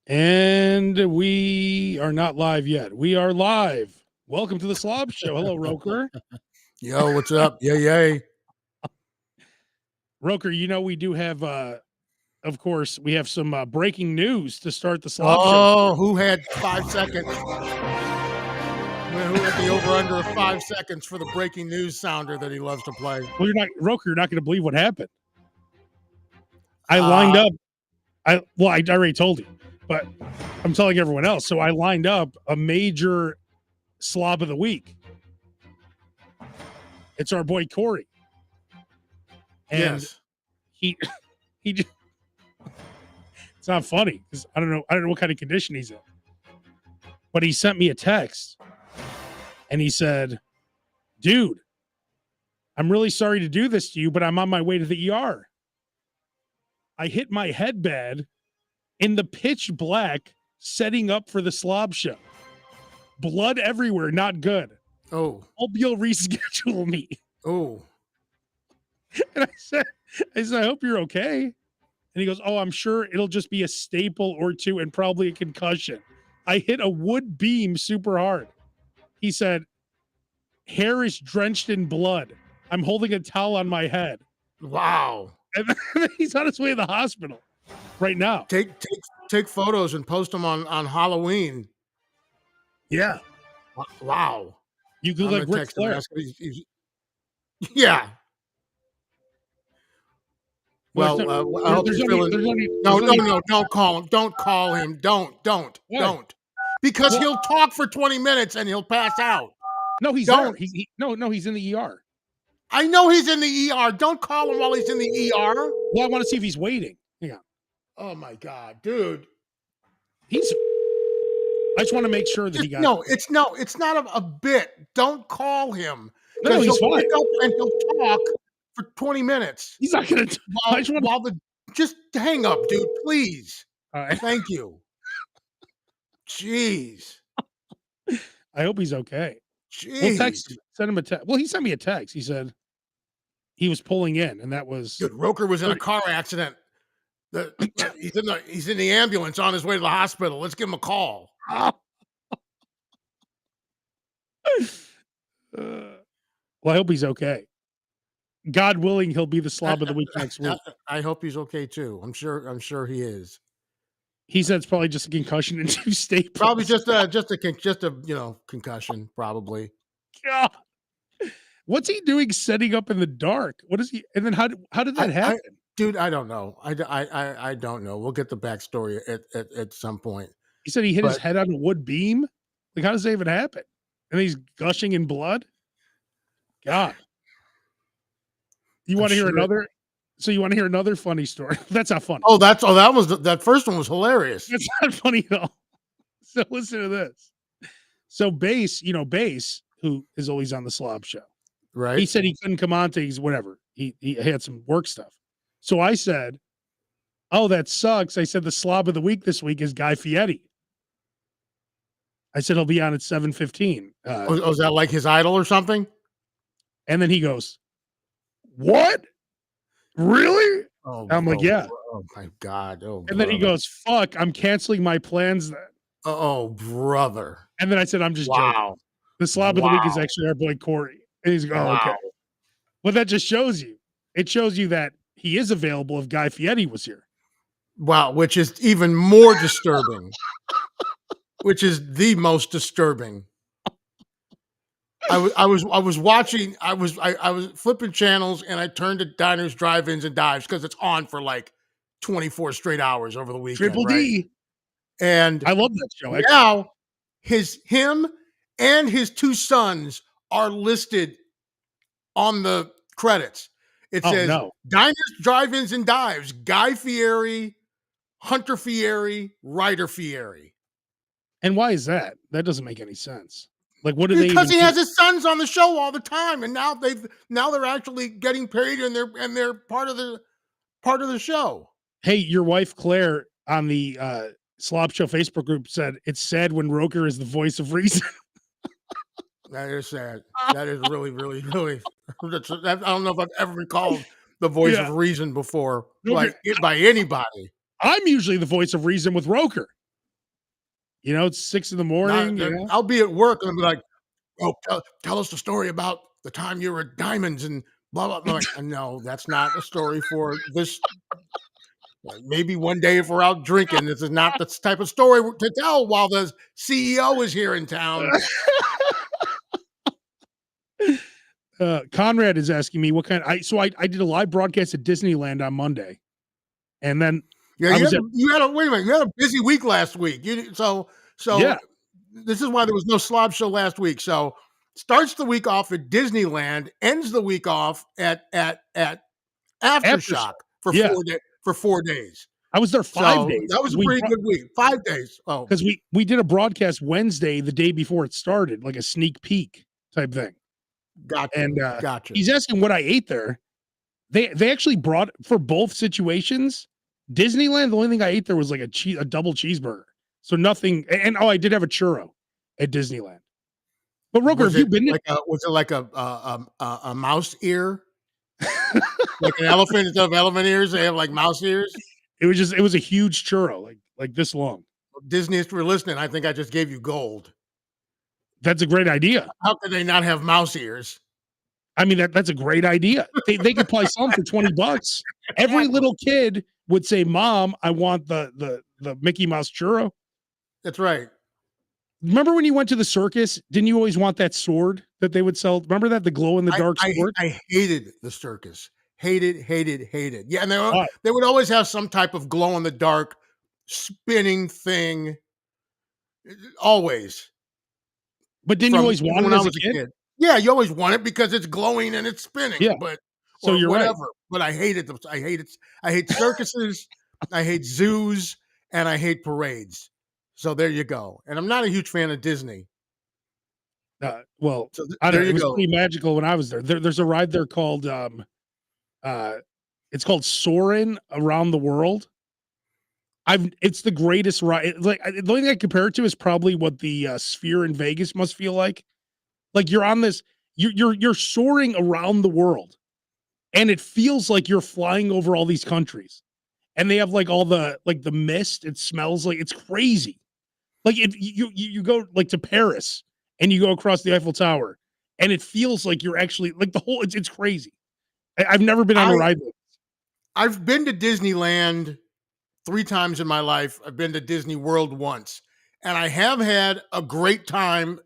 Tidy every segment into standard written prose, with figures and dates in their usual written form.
And we are not live yet. We are live. Welcome to the Slob Show. Hello, Roker. Yo, what's up? Yay. Roker, we do have, of course, we have some breaking news to start the Slob Show. Oh, who had 5 seconds? Who had the over-under of 5 seconds for the breaking news sounder that he loves to play? Well, Roker, you're not going to believe what happened. I lined up. I already told you, but I'm telling everyone else. So I lined up a major slob of the week. It's our boy Corey. And yes. he just, it's not funny because I don't know what kind of condition he's in. But he sent me a text and he said, "Dude, I'm really sorry to do this to you, but I'm on my way to the ER. I hit my head bad in the pitch black setting up for the slob show. Blood everywhere, not good. Oh. Hope you'll reschedule me." Oh. And I said, I hope you're okay. And he goes, "Oh, I'm sure it'll just be a staple or two and probably a concussion. I hit a wood beam super hard." He said, "Hair is drenched in blood. I'm holding a towel on my head." Wow. And then he's on his way to the hospital right now. Take photos and post them on Halloween. Yeah. Wow. You could look like Ric Flair. Yeah. Well, I hope he's feeling. No, don't call him. Don't call him. Don't. Because he'll talk for 20 minutes and he'll pass out. No, he's there. He's in the ER. I know he's in the ER. Don't call him while he's in the ER. Well, I want to see if he's waiting. Hang on. Oh my God, dude. I just want to make sure that he got. No, it's not a bit. Don't call him. No, he's fine. Pick up and he'll talk for 20 minutes. He's not going to. Just hang up, dude, please. All right. Thank you. Jeez. I hope he's okay. Jeez. We'll text him. Send him a text. Well, he sent me a text. He said he was pulling in, and that was. Dude, Roker was in a car accident. He's in the ambulance on his way to the hospital. Let's give him a call. Well, I hope he's okay. God willing, he'll be the slob of the week next week. I hope he's okay too. I'm sure he is. He said it's probably just a concussion and 2 staples. Probably just a concussion. Probably. God. What's he doing setting up in the dark? What is he? And then how did that happen? Dude, I don't know. I don't know. We'll get the backstory at some point. He said he hit his head on a wood beam. Like, how does that even happen? And he's gushing in blood. God. You want to hear another? So you want to hear another funny story? That's not funny. That first one was hilarious. That's not funny at all. So listen to this. So Bass, who is always on the Slob Show, right? He said he couldn't come on to whatever. He had some work stuff. So I said, "Oh, that sucks." I said the slob of the week this week is Guy Fieri. I said he'll be on at 7:15. Is that like his idol or something? And then he goes, "What? Really?" I'm like, "Yeah." Oh my God. Oh. And then he goes, "Fuck, I'm canceling my plans then." Oh, brother. And then I said, "I'm just joking. The slob of the week is actually our boy Corey." And he's like, "Oh, okay." Well, that just shows you. It shows you that he is available if Guy Fieri was here. Wow, which is even more disturbing. Which is the most disturbing. I was watching. I was flipping channels, and I turned to Diners, Drive-Ins, and Dives because it's on for like 24 straight hours over the weekend. Triple D. Right? And I love that show. Now, him and his 2 sons are listed on the credits. It says Diners, Drive-Ins, and Dives, Guy Fieri, Hunter Fieri, Ryder Fieri. And why is that? That doesn't make any sense. Like, what do they? Because he has his sons on the show all the time, and now they're actually getting paid, and they're part of the show. Hey, your wife Claire on the Slob Show Facebook group said it's sad when Roker is the voice of reason. That is sad. That is really, really, really. I don't know if I've ever been called the voice of reason before, like by anybody. I'm usually the voice of reason with Roker. You know, it's 6 in the Not, morning, you know? I'll be at work and I'll be like, "Oh, tell us the story about the time you were at Diamonds and blah blah." I'm like, "No, that's not a story for this. Maybe one day if we're out drinking, this is not the type of story to tell while the CEO is here in town." Conrad is asking me what kind I did a live broadcast at Disneyland on Monday, and then Yeah, I was at you had a wait a minute. You had a busy week last week. So yeah, this is why there was no slob show last week. So starts the week off at Disneyland, ends the week off at after Aftershock for yeah, 4 days. I was there 5 So days that was a pretty good week. 5 days. Oh, because we did a broadcast Wednesday the day before it started, like a sneak peek type thing. gotcha, And gotcha. he's asking what I ate there. They actually brought for both situations. Disneyland, the only thing I ate there was like a double cheeseburger. So nothing. And oh, I did have a churro at Disneyland. But Roker, have you been to? Was it like a mouse ear? Like an elephant instead of elephant ears, they have like mouse ears. It was a huge churro, like this long. Disney, if you're listening, I think I just gave you gold. That's a great idea. How could they not have mouse ears? I mean, that's a great idea. They could probably sell them for $20. Every little kid would say, "Mom, I want the Mickey Mouse churro." That's right. Remember when you went to the circus? Didn't you always want that sword that they would sell? Remember that, the glow in the dark sword? I hated the circus. Hated. Yeah, and Why? they would always have some type of glow in the dark spinning thing. Always. But didn't you always want When it I as a was a kid? kid. Yeah, you always want it because it's glowing and it's Yeah. spinning, but So or you're right. whatever. But I hate circuses, I hate zoos, and I hate parades. So there you go. And I'm not a huge fan of Disney. Well, So I don't there know. It you was go. pretty magical when I was there. There's a ride there called uh it's called Soarin' Around the World. It's the greatest ride. The only thing I compare it to is probably what the Sphere in Vegas must feel like. Like you're on this, you're soaring around the world, and it feels like you're flying over all these countries. And they have like all the mist. It smells like it's crazy. Like you go like to Paris and you go across the Eiffel Tower, and it feels like you're actually like the whole. It's crazy. I've never been on a I ride. I've been to Disneyland 3 times in my life. I've been to Disney World once, and I have had a great time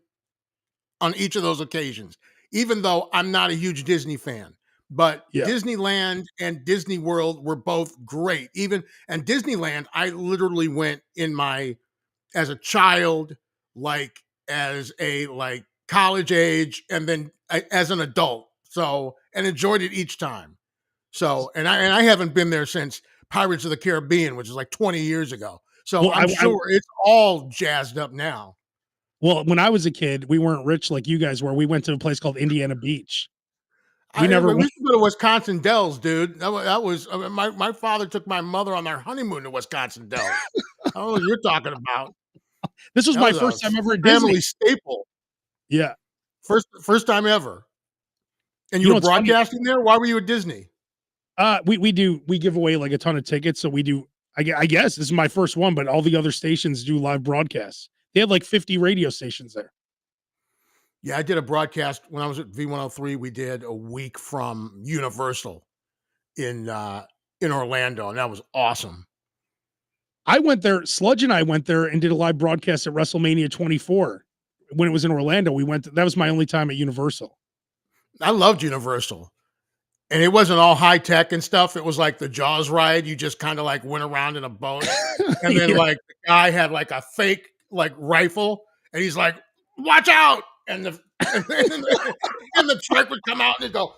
on each of those occasions, even though I'm not a huge Disney fan. But Yeah. Disneyland and Disney World were both great. And Disneyland, I literally went in my as a child, like as a like college age, and then as an adult. So and enjoyed it each time. So and I haven't been there since Pirates of the Caribbean, which is like 20 years ago. So Well, I'm sure it's all jazzed up now. well, when I was a kid, we weren't rich like you guys were. We went to a place called Indiana Beach. We never We went. used to go to Wisconsin Dells, dude. That was I mean, my father took my mother on their honeymoon to Wisconsin Dells. I don't know what you're talking about. This was That my was first time ever a at Disney. family staple. Yeah. First time ever. And You you know were what's funny? broadcasting there? Why were you at Disney? We give away like a ton of tickets. So we do, I guess this is my first one, but all the other stations do live broadcasts. They had like 50 radio stations there. Yeah, I did a broadcast when I was at V103. We did a week from Universal in Orlando, and that was awesome. I went there, Sludge and I went there and did a live broadcast at WrestleMania 24 when it was in Orlando. That was my only time at Universal. I loved Universal. And it wasn't all high tech and stuff. It was like the Jaws ride. You just kind of like went around in a boat. And then Yeah. like the guy had like a fake like rifle and he's like, watch out. And and the truck would come out and it'd go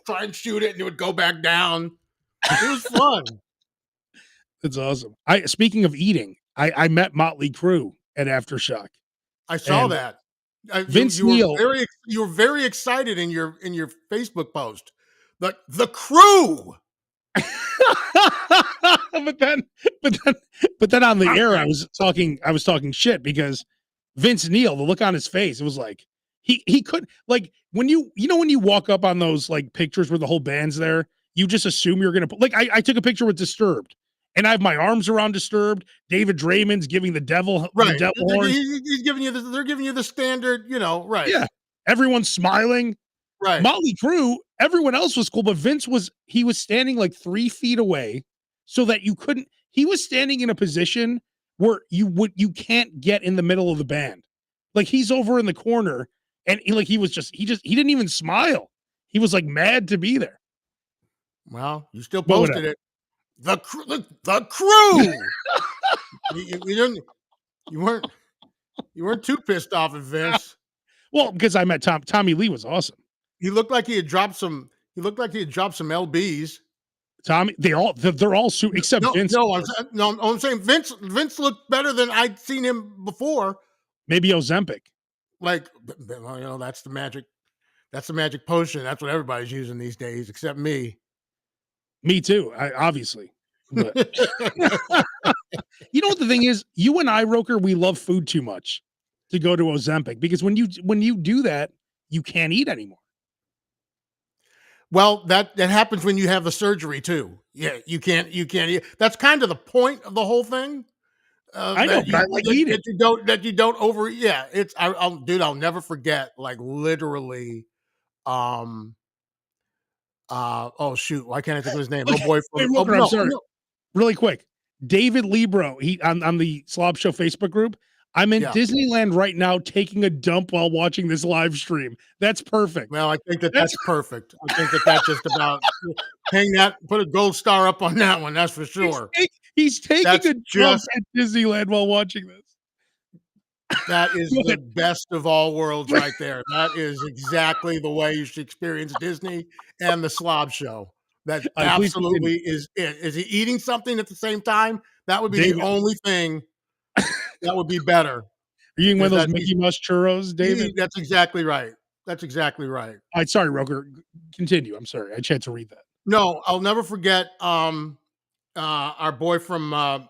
try and shoot it and it would go back down. It was fun. It's awesome. Speaking of eating, I met Motley Crue at Aftershock. I saw And that. Vince You Neil. were very excited in your Facebook post. The crew. but then on the air, I was talking shit because Vince Neil, the look on his face, it was like he could like when you when you walk up on those like pictures where the whole band's there, you just assume you're gonna put like I took a picture with Disturbed and I have my arms around Disturbed. David Draymond's giving the devil Right. horns. He's giving you they're giving you the standard, right. Yeah, everyone's smiling. Right. Motley Crue, everyone else was cool, but Vince was standing like 3 feet away so that you couldn't. He was standing in a position where you can't get in the middle of the band. Like he's over in the corner, and he didn't even smile. He was like mad to be there. Well, you still posted it. The crew. You weren't too pissed off at Vince. Well, because I met Tommy Lee was awesome. He looked like he had dropped some LBs. Tommy, they're all except Vince. I'm saying Vince looked better than I'd seen him before. Maybe Ozempic. Like, that's the magic. That's the magic potion. That's what everybody's using these days, except me. Me too. Obviously. But you know what the thing is? You and I, Roker, we love food too much to go to Ozempic, because when you do that, you can't eat anymore. Well, that happens when you have the surgery too. Yeah, you can't eat. That's kind of the point of the whole thing. I know, but I like eating. That you don't over. Yeah, I'll never forget. Like literally, oh shoot, why can't I think of his name? Oh boy, I'm sorry. No. Really quick, David Libro. He on the Slob Show Facebook group. I'm in Disneyland right now, taking a dump while watching this live stream. That's perfect. Well, I think that's perfect. I think that's just about put a gold star up on that one. That's for sure. He's taking a dump at Disneyland while watching this. That is the best of all worlds right there. That is exactly the way you should experience Disney and the Slob Show. That absolutely is it. Is he eating something at the same time? That would be the only thing that would be better. Are you eating one of those Mickey Mouse churros, David? That's exactly right. That's exactly right. All right, sorry, Roker. Continue. I'm sorry. I had to read that. No, I'll never forget our boy from the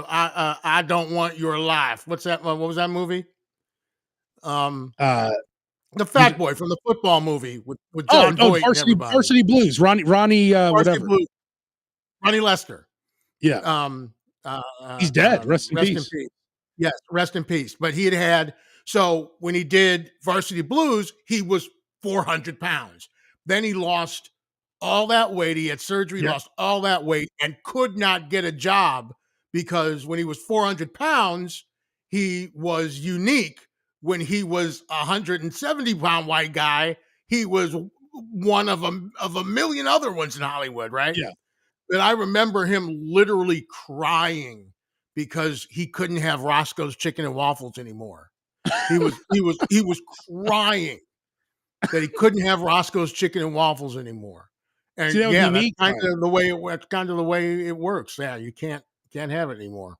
I Don't Want Your Life. What's that? What was that movie? The fat boy from the football movie with John Boyd Varsity Blues. Ronnie whatever. Blues. Ronnie Lester. Yeah. He's dead. Rest in peace. Yes, rest in peace. But so when he did Varsity Blues, he was 400 pounds. Then he lost all that weight. He had surgery, lost all that weight, and could not get a job because when he was 400 pounds, he was unique. When he was a 170-pound white guy, he was one of a million other ones in Hollywood, right? Yeah. But I remember him literally crying because he couldn't have Roscoe's Chicken and Waffles anymore. He was crying that he couldn't have Roscoe's Chicken and Waffles anymore. And that's kind of the way it works. Yeah, you can't have it anymore.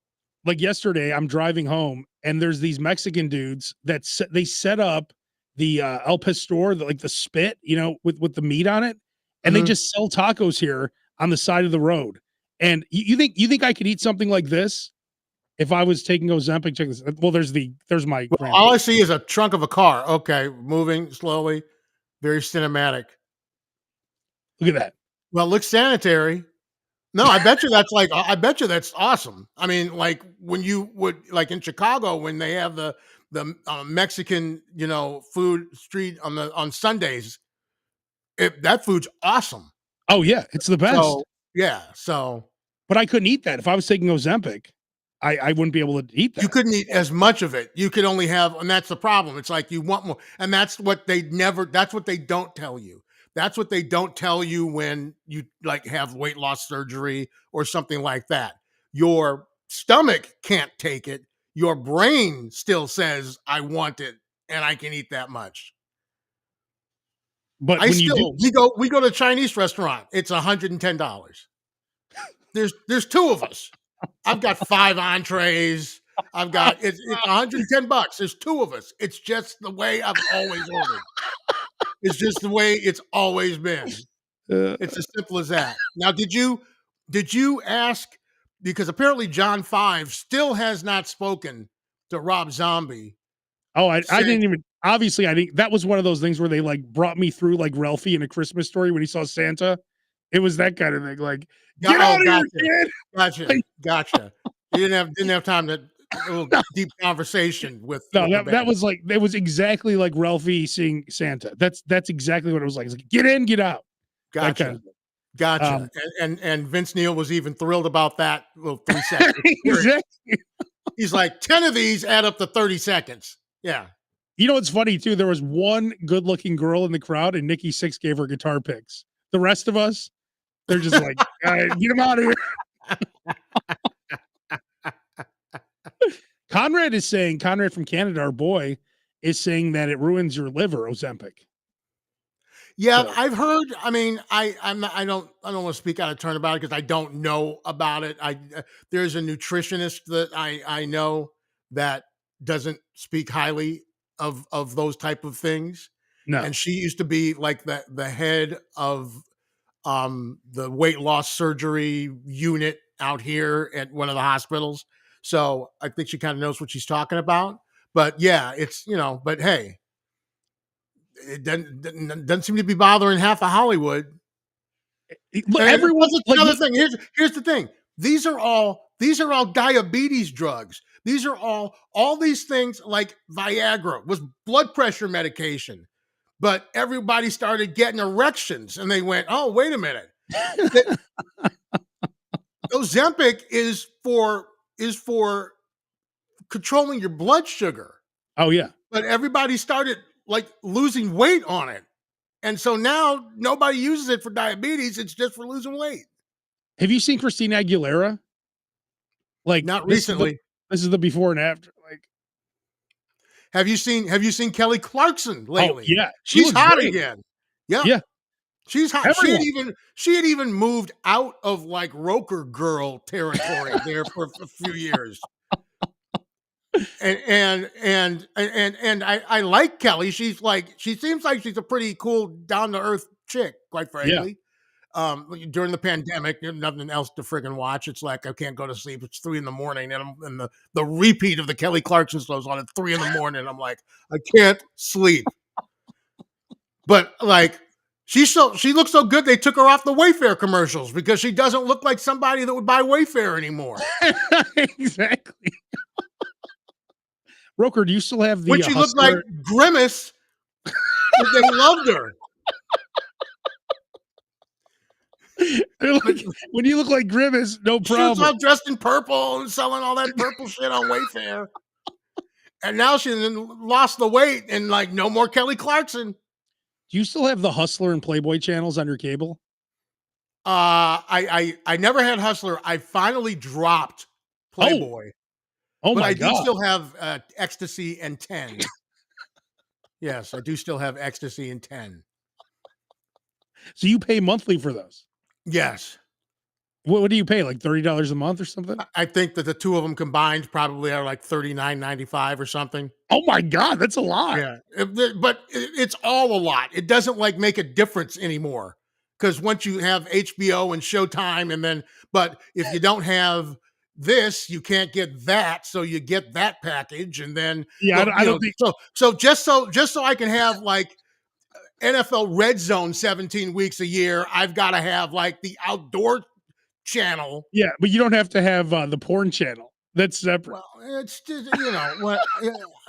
Like yesterday, I'm driving home, and there's these Mexican dudes that they set up the El Pastor, the spit, with the meat on it, and they just sell tacos here on the side of the road. And you think I could eat something like this if I was taking Ozempic? Check this. Well, there's my. Well, all I see is a trunk of a car. Okay, moving slowly, very cinematic. Look at that. Well, it looks sanitary. No, I bet you that's awesome. I mean, like when you would in Chicago when they have the Mexican food street on Sundays, that food's awesome. Oh yeah, it's the best. But I couldn't eat that if I was taking Ozempic. I wouldn't be able to eat that. You couldn't eat as much of it. You could only have, and that's the problem. It's like you want more, and that's what they don't tell you. That's what they don't tell you when you have weight loss surgery or something like that. Your stomach can't take it. Your brain still says, I want it and I can eat that much. But we go to a Chinese restaurant. It's $110. There's two of us. I've got 5 entrees. It's $110. There's 2 of us. It's just the way I've always ordered. It's just the way it's always been. It's as simple as that. Now, did you ask, because apparently John 5 still has not spoken to Rob Zombie. Oh, I didn't even, obviously I think that was one of those things where they brought me through like Ralphie in A Christmas Story when he saw Santa It was that kind of thing. Like, Go get oh, out of here, gotcha. kid. Gotcha. Like, Gotcha. You didn't have time to a little no, deep conversation no, with the that band. was like that was exactly like Ralphie seeing Santa. That's exactly what it was like. It's like get in, get out. That kind Gotcha. of thing. Gotcha. Um, And Vince Neil was even thrilled about that little 3-second experience. exactly. He's like, 10 of these add up to 30 seconds. Yeah. You know what's funny too? There was one good-looking girl in the crowd, and Nikki Sixx gave her guitar picks. The rest of us, they're just like, get him out of here. Conrad from Canada, our boy, is saying that it ruins your liver, Ozempic. Yeah, So, I've heard. I mean, I don't want to speak out of turn about it because I don't know about it. There's a nutritionist that I know that doesn't speak highly of those type of things, no. and she used to be like the head of the weight loss surgery unit out here at one of the hospitals. So I think she kind of knows what she's talking about. But yeah, it's but hey, it doesn't seem to be bothering half of Hollywood. Look, And everyone plus, it's like another thing. Here's the thing. These are all diabetes drugs. These are all these things like Viagra was blood pressure medication, but everybody started getting erections, and they went, "Oh, wait a minute, that Ozempic is for controlling your blood sugar." oh yeah. But everybody started like losing weight on it. And so now nobody uses it for diabetes. It's just for losing weight. Have you seen Christina Aguilera? Like Not recently. this is the before and after. Like, Have you seen Kelly Clarkson oh lately? yeah, she She's looks hot great. again. Yep. Yeah, She's hot. She had everyone. even moved out of like Roker girl territory there for a few years. And I like Kelly. She seems like she's a pretty cool, down to earth chick, quite Yeah, frankly. During the pandemic, there's nothing else to friggin' watch. It's like I can't go to sleep. It's 3 in the morning, and the repeat of the Kelly Clarkson shows on at 3 in the morning. I'm like, I can't sleep. But like, she looks so good. They took her off the Wayfair commercials because she doesn't look like somebody that would buy Wayfair anymore. exactly. Roker, do you still have When the she looked like Hustler? Grimace, they loved her. They're But like, when you look like Grimace, no she was all problem. dressed in purple and selling all that purple shit on Wayfair. And now she lost the weight and like no more Kelly Clarkson. Do you still have the Hustler and Playboy channels on your cable? I never had Hustler. I finally dropped Oh, Playboy, oh but my I do god. still have Ecstasy and 10. Yes, I do still have Ecstasy and 10. So you pay monthly for those? Yes. What do you pay? Like $30 a month or something? I think that the two of them combined probably are like $39.95 or something. Oh my god, that's a lot. Yeah, but it's all a lot. It doesn't like make a difference anymore because once you have HBO and Showtime, and then but if you don't have this, you can't get that, so you get that package, and then Yeah, I don't think. so I can have like NFL Red Zone 17 weeks a year, I've got to have like the outdoor channel. Yeah, but you don't have to have the porn channel. That's separate. Well, it's just what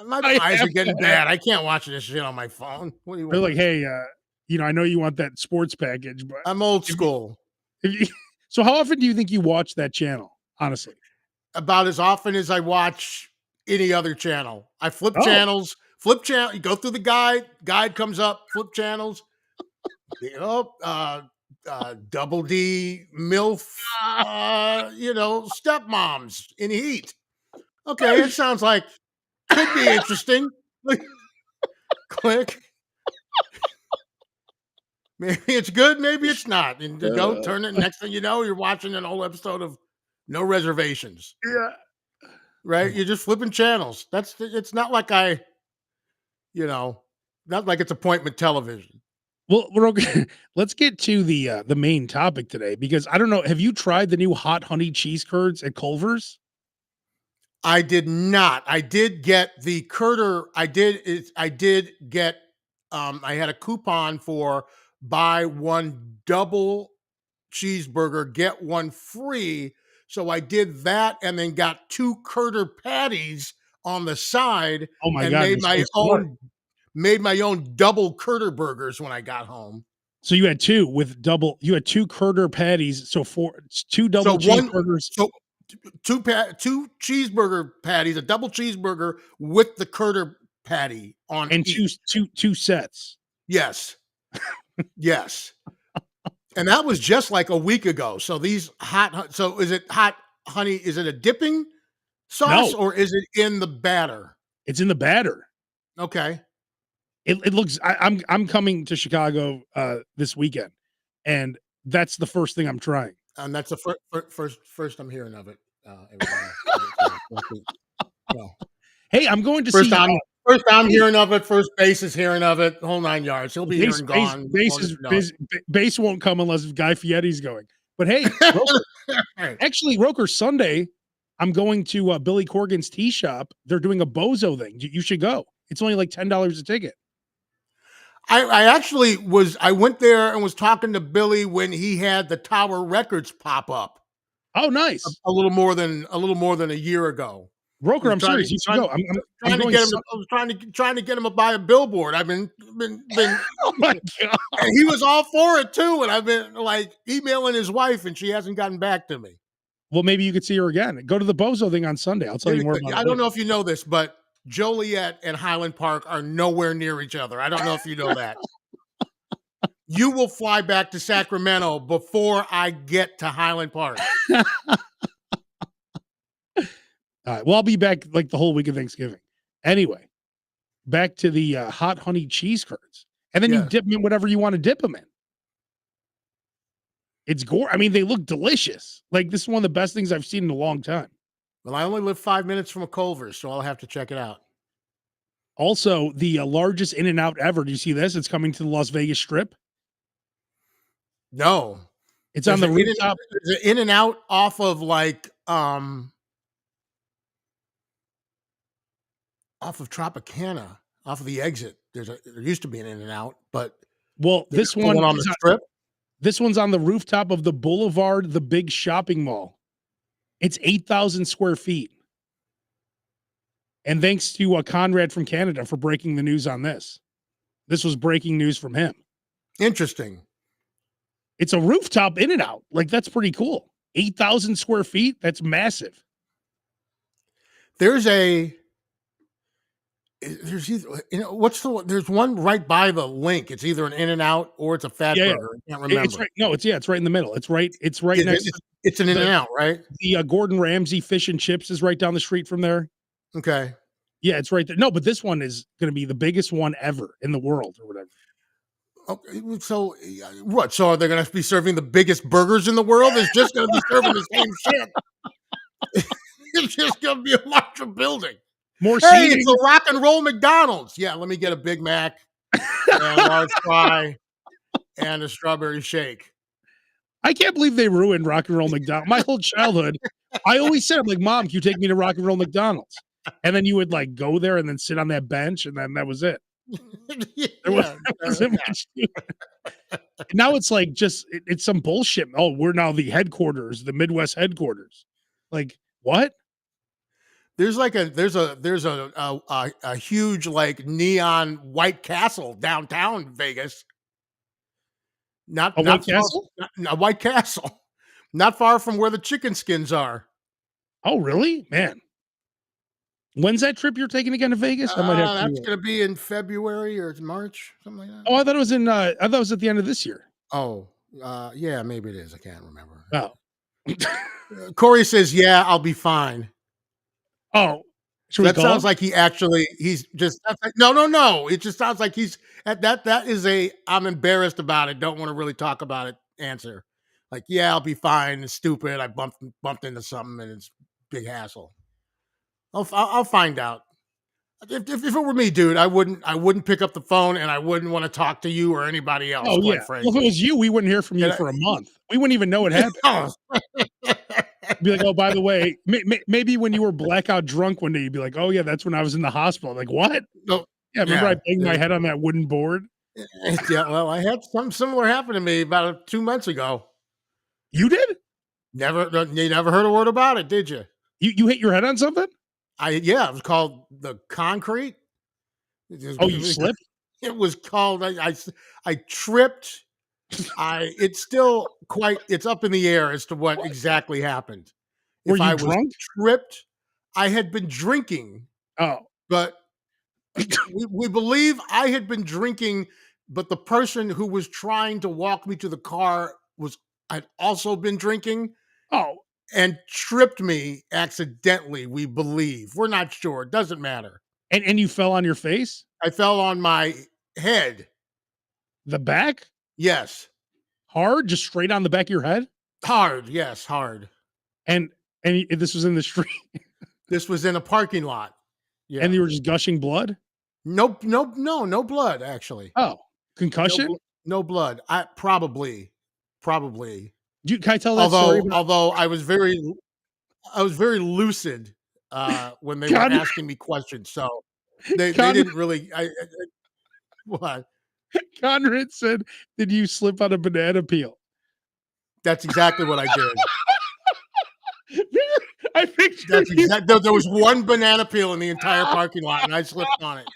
my I eyes are have to getting have. bad. I can't watch this shit on my phone. What do you They're want? like, hey, I know you want that sports package, but I'm old if you, school. if you, so how often do you think you watch that channel? Honestly. About as often as I watch any other channel. I flip Oh, channels, you go through the guide comes up, flip channels. Double D MILF, stepmoms in heat. Okay, it sounds like could be interesting. Click. Maybe it's good, maybe it's not. And to go uh, turn it. Next thing you know, you're watching an old episode of No Reservations. yeah. Right? You're just flipping channels. It's not like you know, not like it's appointment television. Well, we're okay. Let's get to the main topic today because I don't know. Have you tried the new hot honey cheese curds at Culver's? I did not. I did get the Curder. I did get I had a coupon for buy one double cheeseburger, get one free. So I did that and then got 2 Curder patties on the side Oh my and God, you're so smart. made my own double Curder burgers when I got home. So you had you had 2 Curder patties, so 2 So double one cheeseburgers so 2 cheeseburger patties, a double cheeseburger with the Curder patty on and each. two sets. Yes. Yes. And that was just like a week ago. So so is it hot honey? Is it a dipping sauce No, or is it in the batter? it's in the batter. Okay. It looks I'm coming to Chicago, this weekend, and that's the first thing I'm trying. And that's the first I'm hearing of it, everybody. Well, Hey, I'm going to first see, time first time hey, hearing of it, first base is hearing of it, whole 9 yards. He'll be here base and base gone base before you is know base base won't come unless Guy Fieri's going. But hey, Roker, it. actually, Roker, Sunday, I'm going to, Billy Corgan's tea shop. They're doing a bozo thing. You should go. It's only like $10 a ticket. I went there and was talking to Billy when he had the Tower Records pop up Oh, nice. a little more than a year ago. Roker, I'm serious. You should go. I'm Trying to going. get him. I was trying to get him to buy a billboard. I've been, Oh my God. and he was all for it too. And I've been like emailing his wife, and she hasn't gotten back to me. Well, maybe you could see her again. Go to the bozo thing on Sunday. I'll tell you more about it I don't later. know if you know this, but Joliet and Highland Park are nowhere near each other. I don't know if you know that. You will fly back to Sacramento before I get to Highland Park. All right. Well, I'll be back like the whole week of Thanksgiving. Anyway, back to the, hot honey cheese curds, and then you Yes. dip them in whatever you want to dip them in. It's gore. I mean, they look delicious. Like, this is one of the best things I've seen in a long time. Well, I only live 5 minutes from a Culver's, so I'll have to check it out. Also, the, largest In-N-Out ever. Do you see this? It's coming to the Las Vegas Strip. No. It's on the rooftop. There's an In-N-Out off of like off of Tropicana, off of the exit. There used to be an In-N-Out, but Well, there's this one on the strip. This one's on the rooftop of the Boulevard, the big shopping mall. It's 8,000 square feet. And thanks to, Conrad from Canada for breaking the news on this. This was breaking news from him. Interesting. It's a rooftop In-N-Out. Like, that's pretty cool. 8,000 square feet. That's massive. There's either, there's one right by the link. It's either an In-N-Out or it's a Fat Burger. I can't remember. It's right. No, it's right in the middle. It's right next. It's an In-N-Out, right? The, Gordon Ramsay Fish and Chips is right down the street from there. Okay. Yeah, it's right there. No, but this one is going to be the biggest one ever in the world or whatever. Okay, so what? So are they going to be serving the biggest burgers in the world? It's just going to be serving the same shit. It's just going to be a larger building. More Hey, seating. it's a rock and roll McDonald's. Yeah, let me get a Big Mac and a large fry and a strawberry shake. I can't believe they ruined Rock and Roll McDonald's. My whole childhood, I always said, I'm like, Mom, can you take me to Rock and Roll McDonald's? And then you would like go there and then sit on that bench, and then that was it. There wasn't much to it. Now it's like it's some bullshit. Oh, we're now the headquarters, the Midwest headquarters. Like, what? There's a huge like neon White Castle downtown Vegas. White Castle? A White Castle. Not far from where the chicken skins are. Oh, really? Man. When's that trip you're taking again to Vegas? I might have to. That's going to be in February or March, something like that. Oh, I thought it was at the end of this year. Oh, yeah, maybe it is. I can't remember. Oh. Corey says, yeah, I'll be fine. Oh, that sounds like he's just, no. It just sounds like he's at that is I'm embarrassed about it. Don't want to really talk about it answer. Like, yeah, I'll be fine. It's stupid. I bumped into something and it's big hassle. I'll find out. If it were me, dude, I wouldn't pick up the phone and I wouldn't want to talk to you or anybody else. Oh, yeah. Frankly. Well, if it was you, we wouldn't hear from you for a month. We wouldn't even know it happened. Be like, oh, by the way, maybe when you were blackout drunk one day, you'd be like, oh, yeah, that's when I was in the hospital. I'm like, what? No. Yeah, remember I banged my head on that wooden board? Yeah, well, I had something similar happen to me about 2 months ago. You did? You never heard a word about it, did you? You hit your head on something? Yeah, it was called the concrete. Oh, you slipped? It was called. I tripped. It's still it's up in the air as to what exactly happened. Were If you I was drunk? tripped, I had been drinking, Oh. but we believe I had been drinking, but the person who was trying to walk me to the car had also been drinking Oh. and tripped me accidentally, we believe. We're not sure. It doesn't matter. And you fell on your face? I fell on my head. The back? Yes. Hard? Just straight on the back of your head? Hard. Yes, hard. And this was in the street? This was in a parking lot. Yeah. And you were just gushing blood? Nope. No blood, actually. Oh, concussion? No blood. Probably. Can I tell that story? Although I was very lucid when they were asking me questions, so they didn't really. What? Conrad said, "Did you slip on a banana peel?" That's exactly what I did. I pictured there was one banana peel in the entire parking lot, and I slipped on it.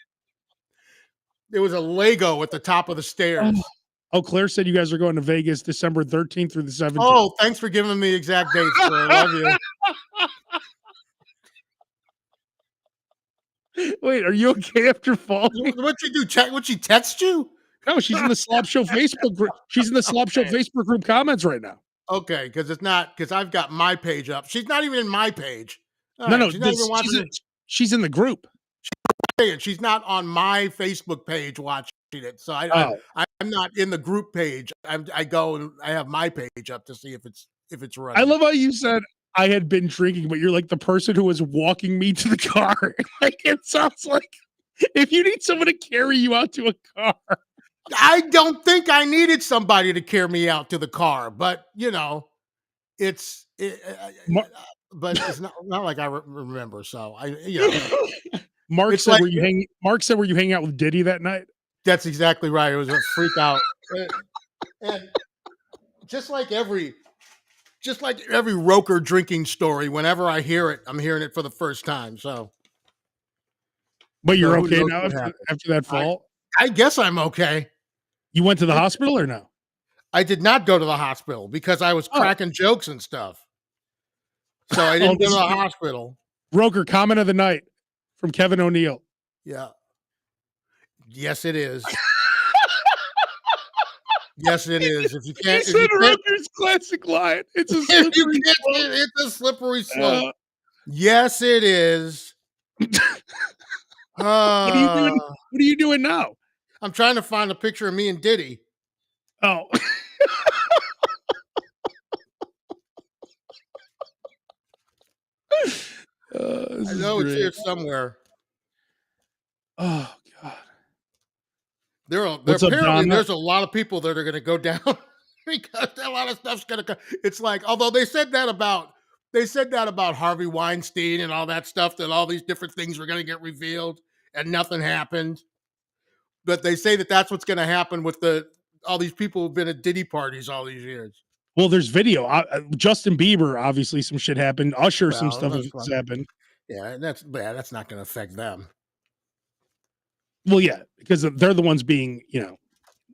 There was a Lego at the top of the stairs. Oh, Claire said you guys are going to Vegas December 13th through the 17th. Oh, thanks for giving me the exact dates, Claire. I love you. Wait, are you okay after falling? What'd you do? Would she text you? No, she's in the SLOB Show Facebook group. She's in the SLOB Show Facebook group comments right now. Okay, because I've got my page up. She's not even in my page. No, she's not even watching she's in the group. She's not on my Facebook page watching it. So I'm not in the group page. I go and I have my page up to see if it's running. I love how you said I had been drinking, but you're like the person who was walking me to the car. Like it sounds like if you need someone to carry you out to a car. I don't think I needed somebody to carry me out to the car, but but it's not like I remember. So Mark said, Mark said, were you hanging out with Diddy that night? That's exactly right. It was a freak out, and just like every Roker drinking story, whenever I hear it, I'm hearing it for the first time. So, but you're okay now after that fall. I guess I'm okay. You went to the hospital or no? I did not go to the hospital because I was cracking jokes and stuff. So I didn't go to the hospital. Roker, comment of the night from Kevin O'Neill. Yeah. Yes, it is. Yes, it is. If you can't, he said Roker's classic line. It's a slippery slope. It's a slippery slope. Yes, it is. What are you doing now? I'm trying to find a picture of me and Diddy. Oh. I know it's here somewhere. Oh God. There's a lot of people that are going to go down because a lot of stuff's going to come. It's like, although they said that about Harvey Weinstein and all that stuff, that all these different things were going to get revealed and nothing happened. But they say that that's what's going to happen with all these people who've been at Diddy parties all these years. Well, there's video. Justin Bieber, obviously, some shit happened. Usher, some stuff has happened. Yeah, that's not going to affect them. Well, yeah, because they're the ones being,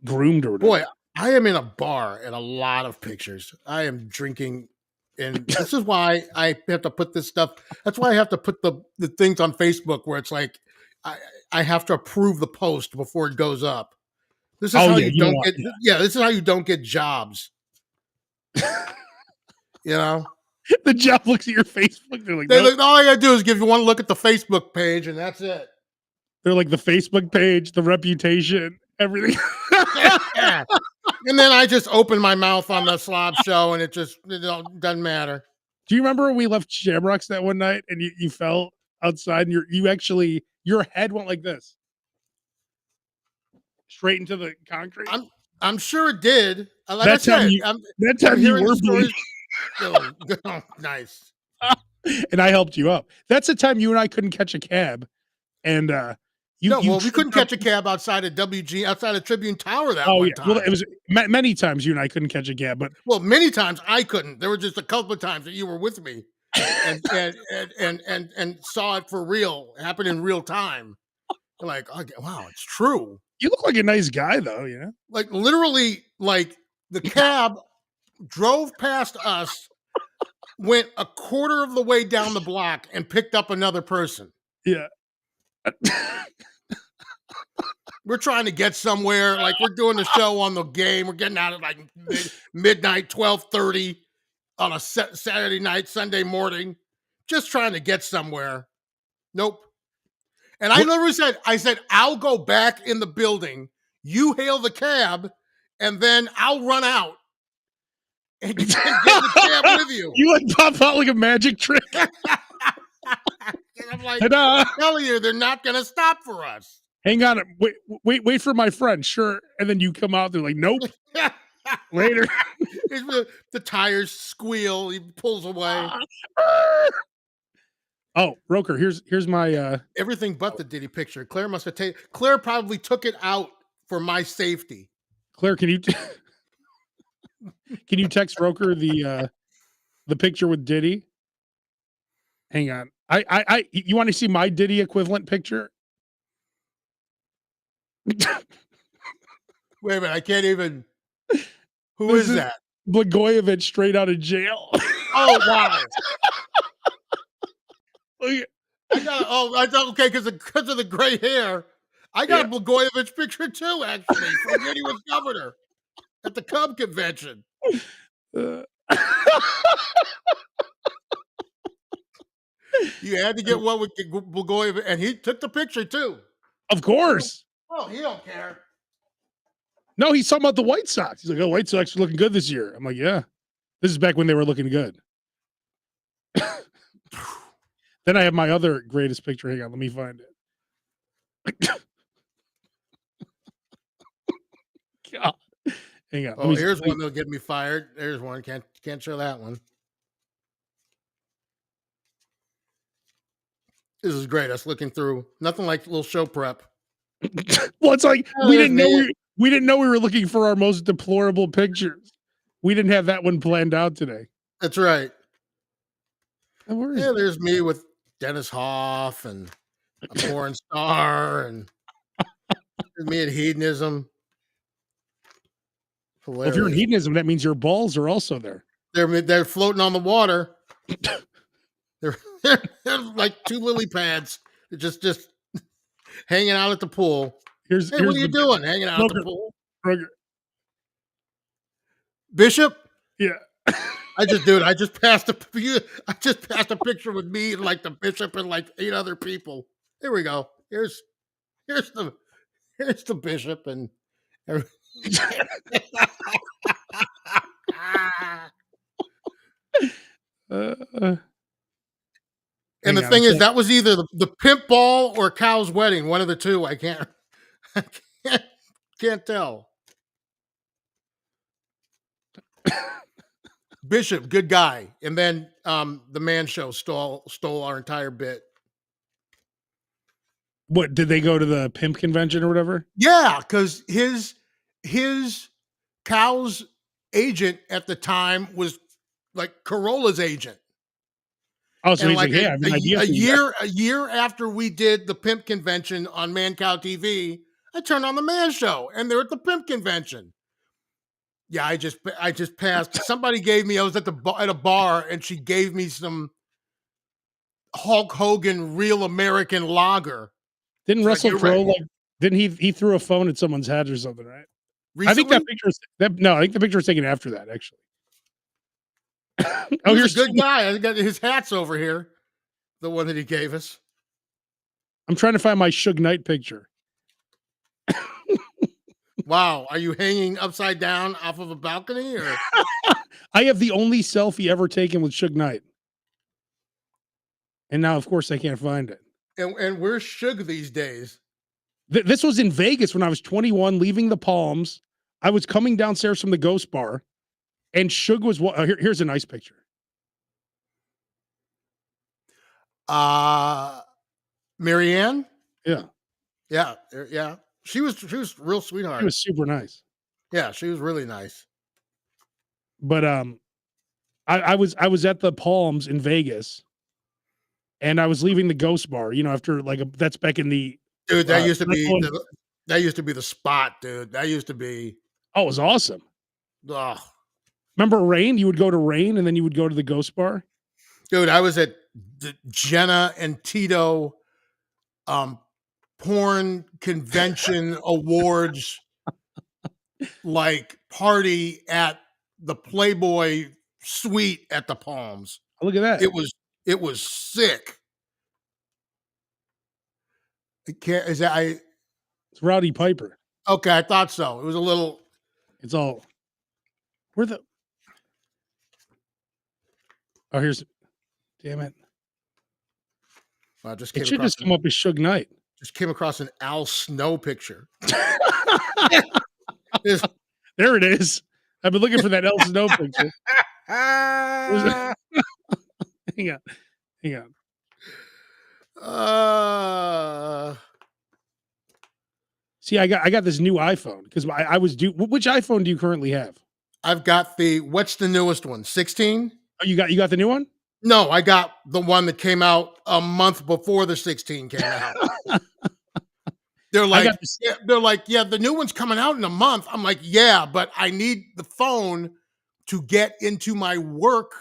groomed or whatever. Boy, I am in a bar in a lot of pictures. I am drinking, and this is why I have to put this stuff. That's why I have to put the things on Facebook where it's like I have to approve the post before it goes up. This is how you don't get. Yeah, this is how you don't get jobs. The job looks at your Facebook. They're like, all I gotta do is give you one look at the Facebook page, and that's it. They're like the Facebook page, the reputation, everything. Yeah. And then I just open my mouth on the SLOB Show, and it doesn't matter. Do you remember when we left Shamrocks that one night and you fell outside and your head went like this, straight into the concrete? I'm sure it did. Like that time you were bleeding. Oh, nice. And I helped you up. That's the time you and I couldn't catch a cab, and No, well, we couldn't tripped up- catch a cab outside of Tribune Tower that Oh one yeah. Well, time. it was many times you and I couldn't catch a cab, but Well, many times I couldn't. There were just a couple of times that you were with me and saw it for real, happen in real time. Like, okay, wow, it's true. you look like a nice guy, though. You know. Like literally, like the cab drove past us, went a quarter of the way down the block, and picked up another person. Yeah. We're trying to get somewhere. Like we're doing the show on the game. We're getting out at like midnight, 12:30 on a Saturday night, Sunday morning. Just trying to get somewhere. Nope. And I literally said, I'll go back in the building. You hail the cab, and then I'll run out and get the cab with you. You like pop out like a magic trick. And I'm like, Ta-da. tell you, they're not going to stop for us. Hang on, wait for my friend. Sure, and then you come out. They're like, nope. Later. The tires squeal. He pulls away. Oh, Roker, here's my Everything but the Diddy picture. Claire must have taken. Claire probably took it out for my safety. Claire, can you can you text Roker the picture with Diddy? Hang on. I you want to see my Diddy equivalent picture? Wait a minute, I can't even. Who is that? Blagojevich straight out of jail. Oh wow! Look at- I thought okay because of the gray hair. I got a Blagojevich picture too, actually, from when he was governor at the Cub convention. You had to get one with Blagojevich, and he took the picture too. Of course. Oh, he don't care. No, he's talking about the White Sox. He's like, "Oh, White Sox are looking good this year." I'm like, "Yeah, this is back when they were looking good." Then I have my other greatest picture. Hang on, let me find it. God. Hang on. Oh, here's one that'll get me fired. There's one. Can't show that one. This is great. Us looking through nothing like a little show prep. Well, it's like we there's didn't know we didn't know we were looking for our most deplorable pictures. We didn't have that one planned out today. That's right. Oh, where is Yeah, it? there's me with Dennis Hoff and a porn star, and there's me at hedonism. Well, if you're in Hilarious. hedonism, that means your balls are also there. They're floating on the water. they're like two lily pads. They're just hanging out at the pool. Hey, what are you doing? Hanging out at the pool? Roger. Bishop? Yeah. I just passed a picture with me and like the bishop and like 8 other people. Here we go. Here's the bishop and and the thing is, that was either the pimp ball or Cow's wedding, one of the two. I can't tell. Bishop, good guy, and then the Man Show stole our entire bit. What did they go to the pimp convention or whatever? Yeah, because his Cow's agent at the time was like Corolla's agent. Oh, so he's like like, "Hey, I have an idea for you." a year after we did the pimp convention on Man Cow TV, I turned on the Man Show, and they're at the pimp convention. Yeah, I just passed. Somebody gave me. I was at a bar, and she gave me some Hulk Hogan Real American Lager. Didn't It's Russell like, Crowe you're right. didn't he threw a phone at someone's head or something, right? Recently? I think that picture was I think the picture was taken after that, actually. Oh, here's a good guy. I got his hat's over here. The one that he gave us. I'm trying to find my Suge Knight picture. Wow, are you hanging upside down off of a balcony, or? I have the only selfie ever taken with Suge Knight, and now, of course, I can't find it. And where's Suge these days? This was in Vegas when I was 21, leaving the Palms. I was coming downstairs from the Ghost Bar, and Suge was. Here's a nice picture. Marianne? Yeah. Yeah, yeah. She was real She sweetheart. was super nice. Yeah, she was really nice. But I was at the Palms in Vegas, and I was leaving the Ghost Bar. After that's back in the Dude, Michael and- that used to be the spot, dude. That used to be oh, it was awesome. ugh. Remember Rain? You would go to Rain, and then you would go to the Ghost Bar. Dude, I was at the Jenna and Tito porn convention awards like party at the Playboy suite at the Palms. Look at that. It was sick. I can't is that I It's Rowdy Piper. okay, I thought so. It was a little It's all where the oh here's damn it. just It came should across just come up as Suge Knight. just came across an Al Snow picture. There it is. I've been looking for that El Snow picture. Hang on. Hang on. See, I got this new iPhone because I was due. Which iPhone do you currently have? I've got what's the newest one? 16? Oh, you got the new one? No, I got the one that came out a month before the 16 came out. They're like, yeah, the new one's coming out in a month. I'm like, yeah, but I need the phone to get into my work,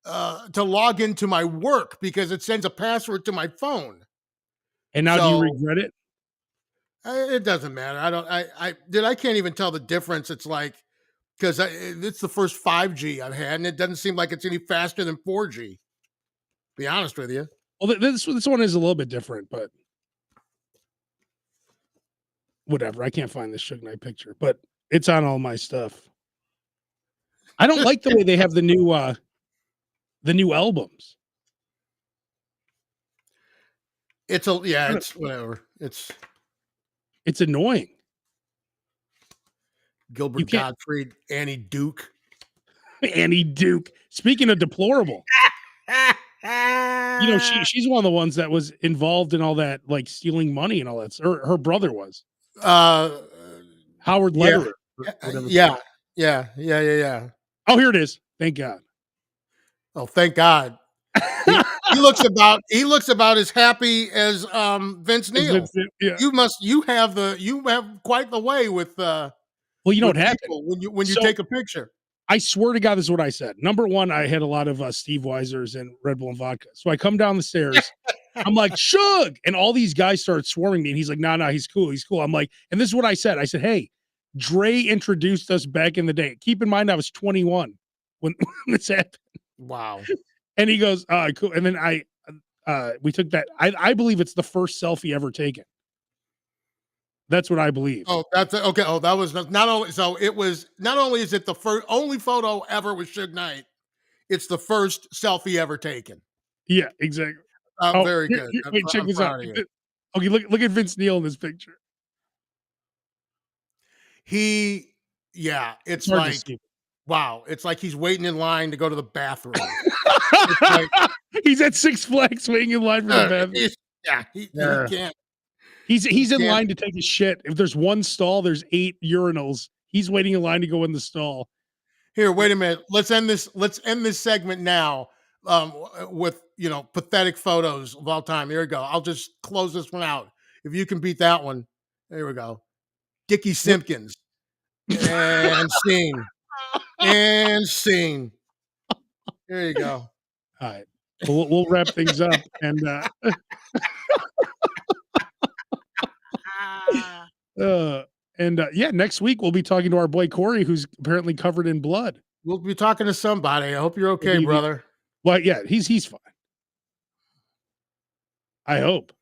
to log into my work because it sends a password to my phone. And now do you regret it? It doesn't matter. I can't even tell the difference. It's like, because it's the first 5G I've had, and it doesn't seem like it's any faster than 4G. Be honest with you. Well, this one is a little bit different, but whatever. I can't find this Suge Knight picture, but it's on all my stuff. I don't like the way they have the new albums. It's whatever. It's annoying. Gilbert Gottfried, Annie Duke. Annie Duke. Speaking of deplorable, she's one of the ones that was involved in all that, like stealing money and all that. Or her brother was. Howard Lederer. Yeah. Oh, here it is. Thank God. Oh, thank God. He looks about as happy as Vince Neil. Yeah. You have quite the way with well, you know what happened when you take a picture. I swear to God, this is what I said. Number one, I had a lot of Steve Weisers and Red Bull and vodka. So I come down the stairs. I'm like, Suge. And all these guys started swarming me. And he's like, no, he's cool. He's cool. I'm like, and this is what I said. I said, hey, Dre introduced us back in the day. Keep in mind, I was 21 when this happened. Wow. And he goes, cool. And then we took that. I believe it's the first selfie ever taken. That's what I believe. Oh, that's okay. Oh, that was not only so. It was not only is it the only photo ever with Suge Knight, it's the first selfie ever taken. Yeah, exactly. Very good. Wait, check this out. Okay, look at Vince Neil in this picture. It's like wow. It's like he's waiting in line to go to the bathroom. He's at Six Flags waiting in line for the bathroom. He can't. He's in line to take a shit. If there's one stall, there's 8 urinals. He's waiting in line to go in the stall. Here, wait a minute. Let's end this segment now with pathetic photos of all time. Here we go. I'll just close this one out. If you can beat that one, there we go. Dickie Simpkins. And scene. And scene. There you go. All right. We'll wrap things up and next week we'll be talking to our boy Corey, who's apparently covered in blood. We'll be talking to somebody. I hope you're okay, brother. Well, yeah, he's fine. I hope.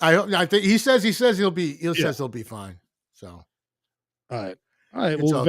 I think he says he'll be fine. So all right. Well,